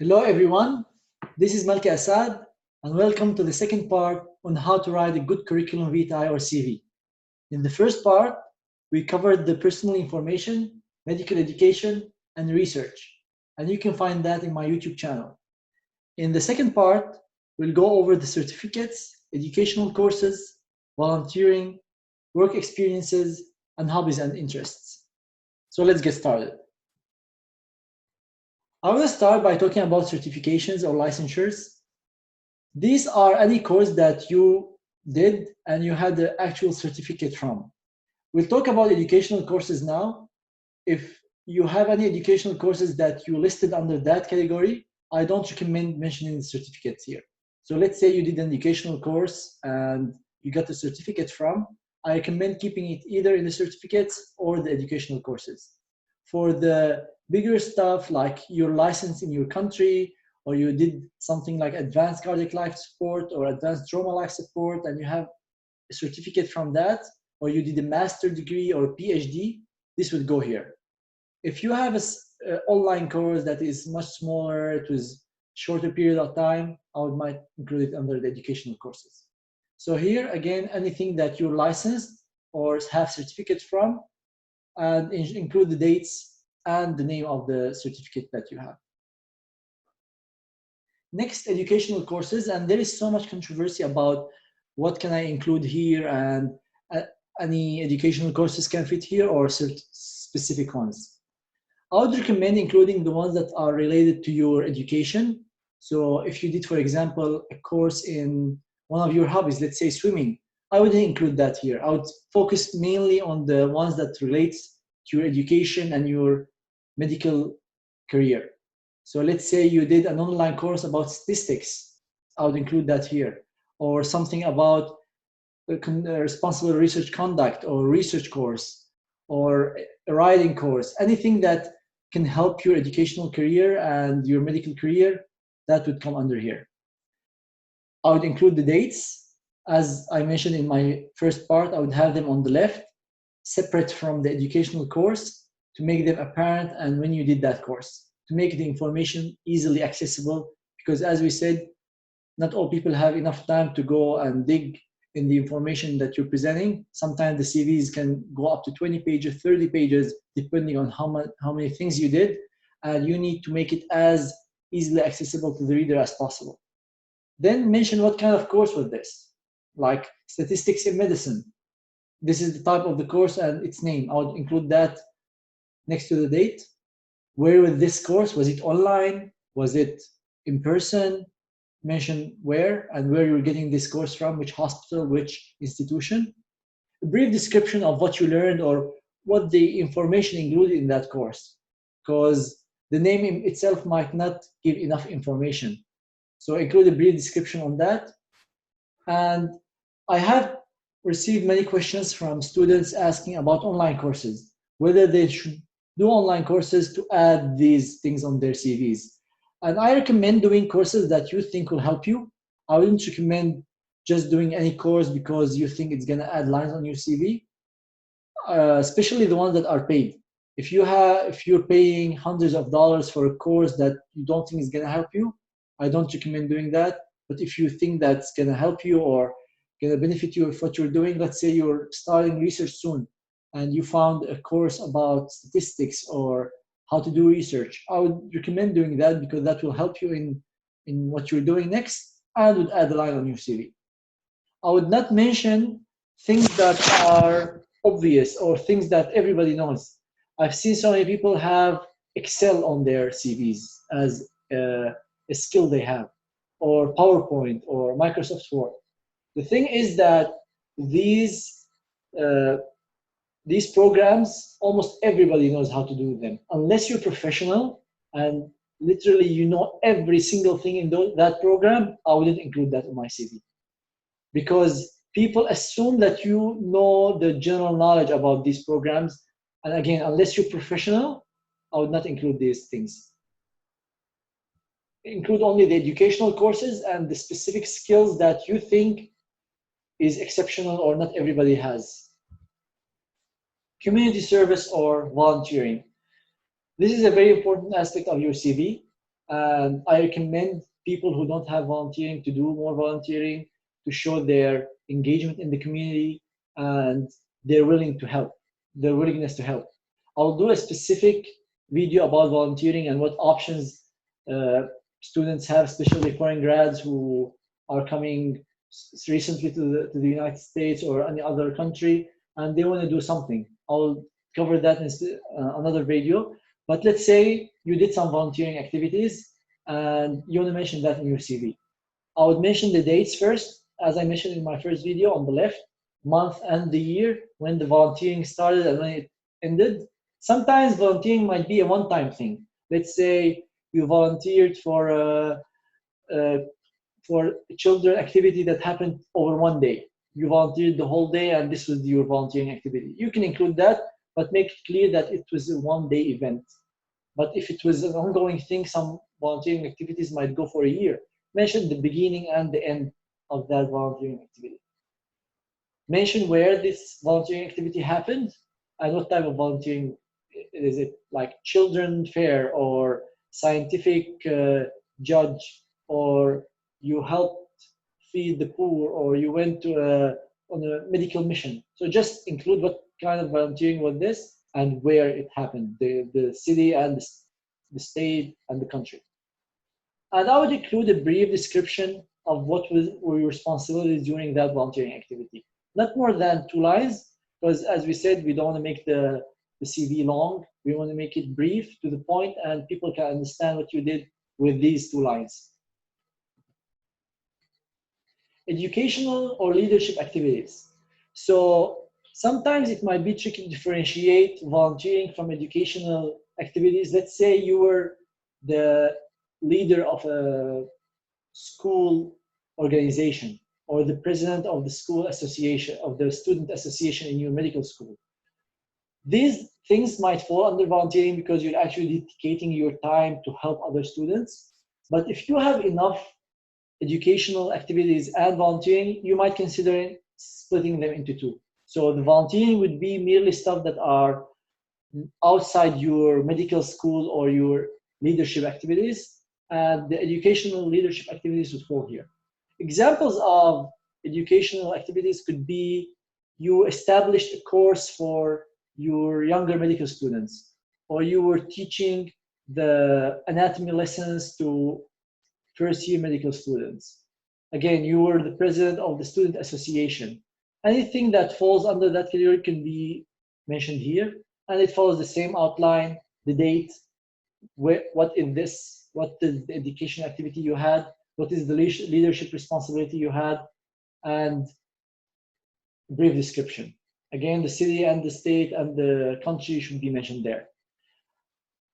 Hello everyone, this is Malki Assad and welcome to the second part on how to write a good curriculum vitae or CV. In the first part, we covered the personal information, medical education, and research, and you can find that in my YouTube channel. In the second part, we'll go over the certificates, educational courses, volunteering, work experiences, and hobbies and interests. So let's get started. I will start by talking about certifications or licensures. These are any course that you did and you had the actual certificate from. We'll talk about educational courses now. If you have any educational courses that you listed under that category, I don't recommend mentioning the certificates here. So let's say you did an educational course and you got the certificate from, I recommend keeping it either in the certificates or the educational courses. For the bigger stuff like your license in your country, or you did something like advanced cardiac life support or advanced trauma life support and you have a certificate from that, or you did a master degree or PhD, this would go here. If you have an online course that is much smaller, it was shorter period of time, I might include it under the educational courses. So here again, anything that you're licensed or have certificates from, and include the dates and the name of the certificate that you have. Next, educational courses, and there is so much controversy about what can I include here, and any educational courses can fit here or specific ones. I would recommend including the ones that are related to your education. So if you did, for example, a course in one of your hobbies, let's say swimming, I wouldn't include that here. I would focus mainly on the ones that relates to your education and your medical career. So let's say you did an online course about statistics, I would include that here. Or something about responsible research conduct or research course or a writing course, anything that can help your educational career and your medical career, that would come under here. I would include the dates. As I mentioned in my first part, I would have them on the left, separate from the educational course to make them apparent and when you did that course, to make the information easily accessible, because as we said, not all people have enough time to go and dig in the information that you're presenting. Sometimes the CVs can go up to 20 pages, 30 pages, depending on how many things you did, and you need to make it as easily accessible to the reader as possible. Then mention what kind of course was this, like statistics in medicine. This is the type of the course and its name. I would include that next to the date. Where was this course? Was it online? Was it in person? Mention where and where you're getting this course from, which hospital, which institution. A brief description of what you learned or what the information included in that course, because the name in itself might not give enough information. So include a brief description on that. And I have received many questions from students asking about online courses, whether they should do online courses to add these things on their CVs. And I recommend doing courses that you think will help you. I wouldn't recommend just doing any course because you think it's going to add lines on your CV, especially the ones that are paid. If you're paying hundreds of dollars for a course that you don't think is going to help you, I don't recommend doing that. But if you think that's going to help you or going to benefit you with what you're doing, let's say you're starting research soon and you found a course about statistics or how to do research, I would recommend doing that because that will help you in what you're doing next and would add a line on your CV. I would not mention things that are obvious or things that everybody knows. I've seen so many people have Excel on their CVs as a skill they have, or PowerPoint or Microsoft Word. The thing is that these programs, almost everybody knows how to do them. Unless you're professional and literally you know every single thing in that program, I wouldn't include that in my CV. Because people assume that you know the general knowledge about these programs. And again, unless you're professional, I would not include these things. Include only the educational courses and the specific skills that you think is exceptional or not everybody has. Community service or volunteering. This is a very important aspect of your CV. And I recommend people who don't have volunteering to do more volunteering, to show their engagement in the community and their willingness to help. I'll do a specific video about volunteering and what options uh, students have, especially foreign grads who are coming recently to the United States or any other country, and they want to do something. I'll cover that in another video. But let's say you did some volunteering activities and you want to mention that in your CV. I would mention the dates first, as I mentioned in my first video on the left, month and the year when the volunteering started and when it ended. Sometimes volunteering might be a one-time thing. Let's say you volunteered uh, for a children activity that happened over one day. You volunteered the whole day and this was your volunteering activity. You can include that, but make it clear that it was a one-day event. But if it was an ongoing thing, some volunteering activities might go for a year. Mention the beginning and the end of that volunteering activity. Mention where this volunteering activity happened and what type of volunteering is it, like children fair or scientific judge, or you helped feed the poor, or you went on a medical mission. So just include what kind of volunteering was this and where it happened, the city and the state and the country. And I would include a brief description of what were your responsibilities during that volunteering activity. Not more than 2 lines, because as we said, we don't want to make the CV long. We want to make it brief, to the point, and people can understand what you did with these 2 lines. Educational or leadership activities. So sometimes it might be tricky to differentiate volunteering from educational activities. Let's say you were the leader of a school organization or the president of the school association, of the student association in your medical school. These things might fall under volunteering because you're actually dedicating your time to help other students. But if you have enough educational activities and volunteering, you might consider splitting them into two. So the volunteering would be merely stuff that are outside your medical school or your leadership activities, and the educational leadership activities would fall here. Examples of educational activities could be you established a course for your younger medical students, or you were teaching the anatomy lessons to first-year medical students. Again, you were the president of the student association. Anything that falls under that category can be mentioned here, and it follows the same outline, the date, what is the education activity you had, what is the leadership responsibility you had, and brief description. Again, the city and the state and the country should be mentioned there.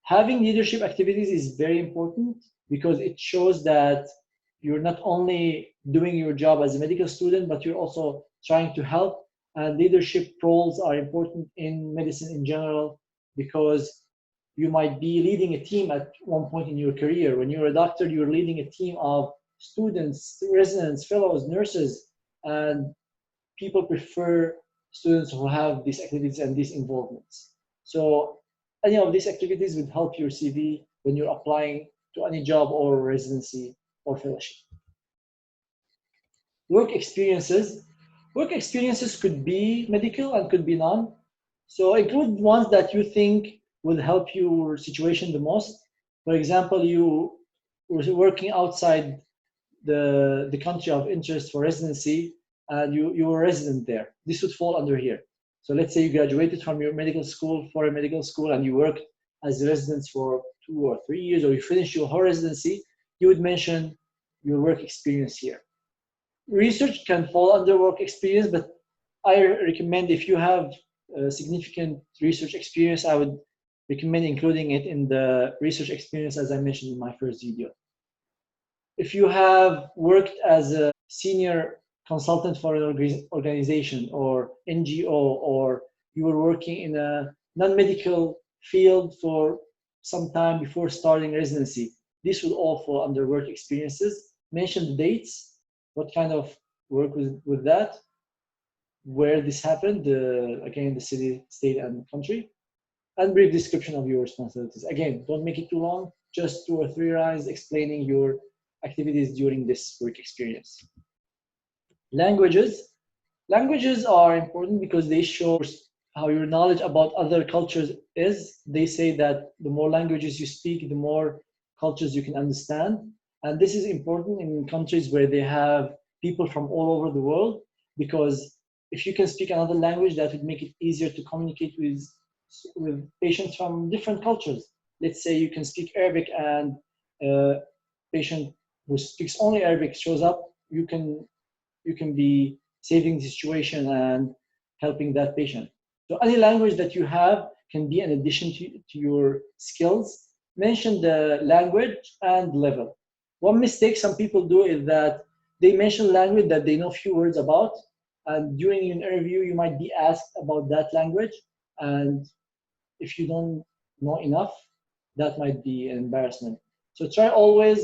Having leadership activities is very important because it shows that you're not only doing your job as a medical student, but you're also trying to help. And leadership roles are important in medicine in general because you might be leading a team at one point in your career. When you're a doctor, you're leading a team of students, residents, fellows, nurses, and people prefer students who have these activities and these involvements. So any of these activities would help your CV when you're applying to any job or residency or fellowship. Work experiences. Work experiences could be medical and could be non. So include ones that you think will help your situation the most. For example, you were working outside the country of interest for residency and you were a resident there. This would fall under here. So let's say you graduated from your medical school, for a medical school, and you worked as a resident for 2 or 3 years, or you finished your whole residency, you would mention your work experience here. Research can fall under work experience, but I recommend if you have significant research experience, I would recommend including it in the research experience as I mentioned in my first video. If you have worked as a senior consultant for an organization or NGO, or you were working in a non-medical field for some time before starting residency, this will all fall under work experiences. Mention the dates, what kind of work with that, where this happened, again, the city, state, and country, and brief description of your responsibilities. Again, don't make it too long. just 2 or 3 lines explaining your activities during this work experience. Languages. Languages are important because they show how your knowledge about other cultures is. They say that the more languages you speak, the more cultures you can understand. And this is important in countries where they have people from all over the world, because if you can speak another language, that would make it easier to communicate with patients from different cultures. Let's say you can speak Arabic and a patient who speaks only Arabic shows up, you can be saving the situation and helping that patient. So any language that you have can be an addition to your skills. Mention the language and level. One mistake some people do is that they mention language that they know few words about, and during an interview you might be asked about that language, and if you don't know enough, that might be an embarrassment. So try always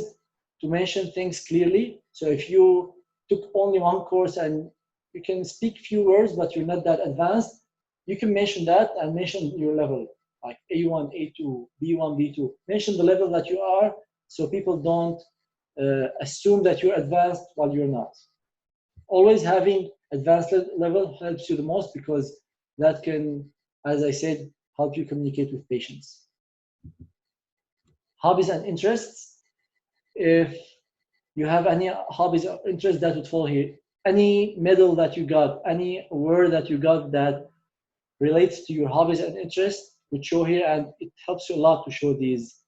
to mention things clearly. So if you took only one course and you can speak few words, but you're not that advanced, you can mention that and mention your level, like A1, A2, B1, B2. Mention the level that you are, so people don't assume that you're advanced while you're not. Always having advanced level helps you the most, because that can, as I said, help you communicate with patients. Hobbies and interests. If you have any hobbies or interests, that would fall here. Any medal that you got, any award that you got that relates to your hobbies and interests would show here, and it helps you a lot to show these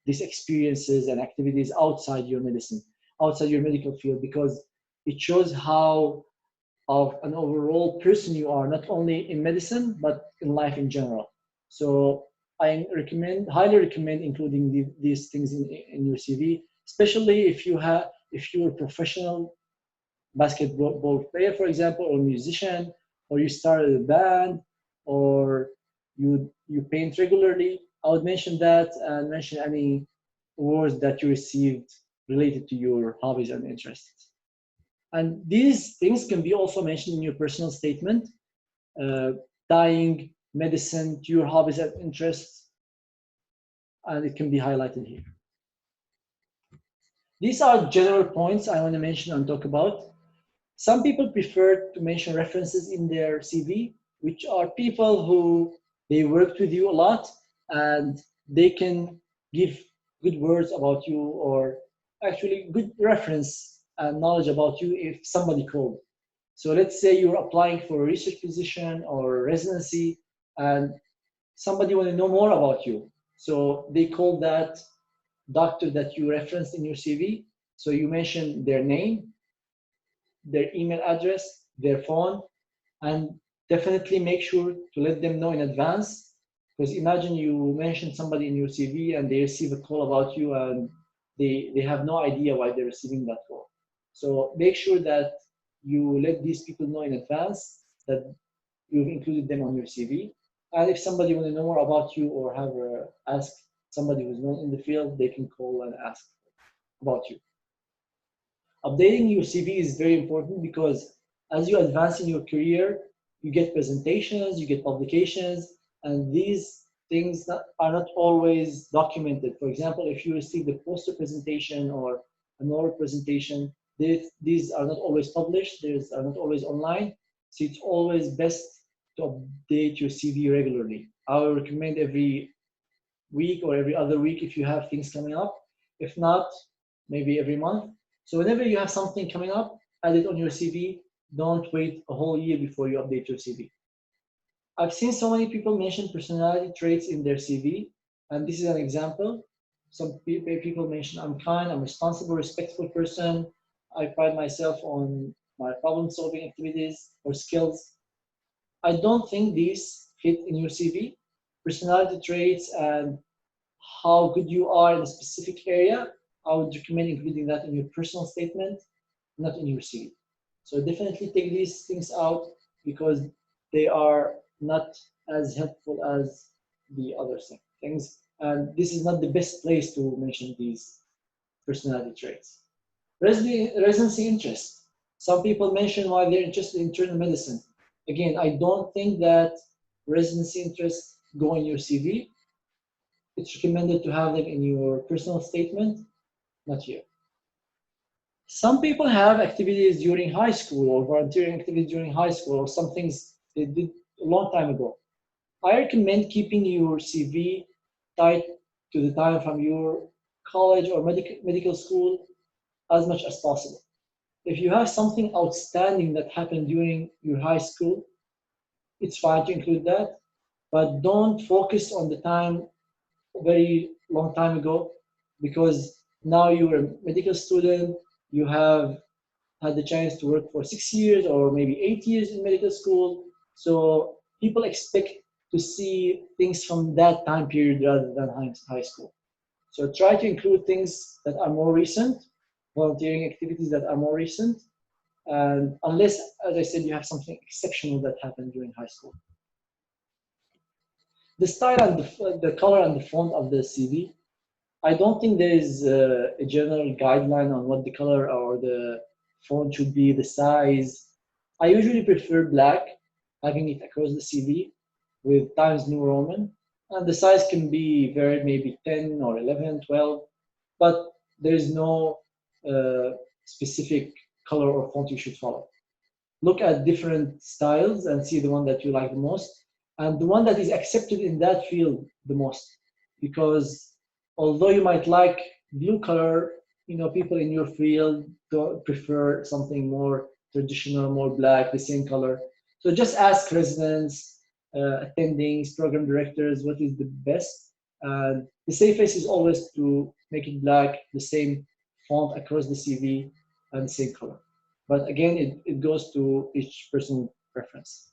experiences and activities outside your medicine, outside your medical field, because it shows how of an overall person you are, not only in medicine but in life in general. So I highly recommend including these things in your CV, especially if you're a professional basketball player, for example, or musician, or you started a band, or you paint regularly. I would mention that and mention any awards that you received related to your hobbies and interests. And these things can be also mentioned in your personal statement, tying medicine to your hobbies and interests, and it can be highlighted here. These are general points I want to mention and talk about. Some people prefer to mention references in their CV, which are people who they worked with you a lot and they can give good words about you, or actually good reference and knowledge about you if somebody called. So let's say you're applying for a research position or residency and somebody want to know more about you. So they call that doctor that you referenced in your CV. So you mention their name, their email address, their phone, and definitely make sure to let them know in advance. Because imagine you mention somebody in your CV and they receive a call about you and they have no idea why they're receiving that call. So make sure that you let these people know in advance that you've included them on your CV. And if somebody want to know more about you or have ask somebody who's known in the field, they can call and ask about you. Updating your CV is very important because as you advance in your career, you get presentations, you get publications, and these things are not always documented. For example, if you receive a poster presentation or an oral presentation, these are not always published, these are not always online, so it's always best to update your CV regularly. I would recommend every week or every other week if you have things coming up. If not, maybe every month. So whenever you have something coming up, add it on your CV. Don't wait a whole year before you update your CV. I've seen so many people mention personality traits in their CV, and this is an example. Some people mention, I'm kind, I'm responsible, respectful person. I pride myself on my problem-solving activities or skills. I don't think these fit in your CV. Personality traits and how good you are in a specific area, I would recommend including that in your personal statement, not in your CV. So definitely take these things out because they are not as helpful as the other things. And this is not the best place to mention these personality traits. Residency interest. Some people mention why they're interested in internal medicine. Again, I don't think that residency interests go in your CV. it's recommended to have them in your personal statement, not here. Some people have activities during high school or volunteering activities during high school or some things they did a long time ago. I recommend keeping your CV tied to the time from your college or medical school as much as possible. If you have something outstanding that happened during your high school, it's fine to include that, but don't focus on the time very long time ago, because now you're a medical student, you have had the chance to work for 6 years or maybe 8 years in medical school. So people expect to see things from that time period rather than high school. So try to include things that are more recent, volunteering activities that are more recent, and unless, as I said, you have something exceptional that happened during high school. The style and the color and the font of the CV, I don't think there is a general guideline on what the color or the font should be, the size. I usually prefer black, having it across the CV with Times New Roman. And the size can be varied, maybe 10 or 11, 12, but there is no specific color or font you should follow. Look at different styles and see the one that you like the most and the one that is accepted in that field the most. Because although you might like blue color, people in your field don't prefer something more traditional, more black, the same color. So just ask residents, attendings, program directors, what is the best. And the safest is always to make it black, the same font across the CV, and the same color. But again, it goes to each person's preference.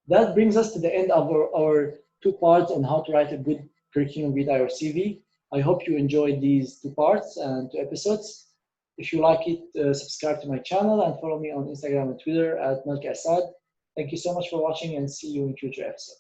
That brings us to the end of our two parts on how to write a good curriculum vitae or CV. I hope you enjoyed these two parts and two episodes. If you like it, subscribe to my channel and follow me on Instagram and Twitter at Malki Assad. Thank you so much for watching and see you in future episodes.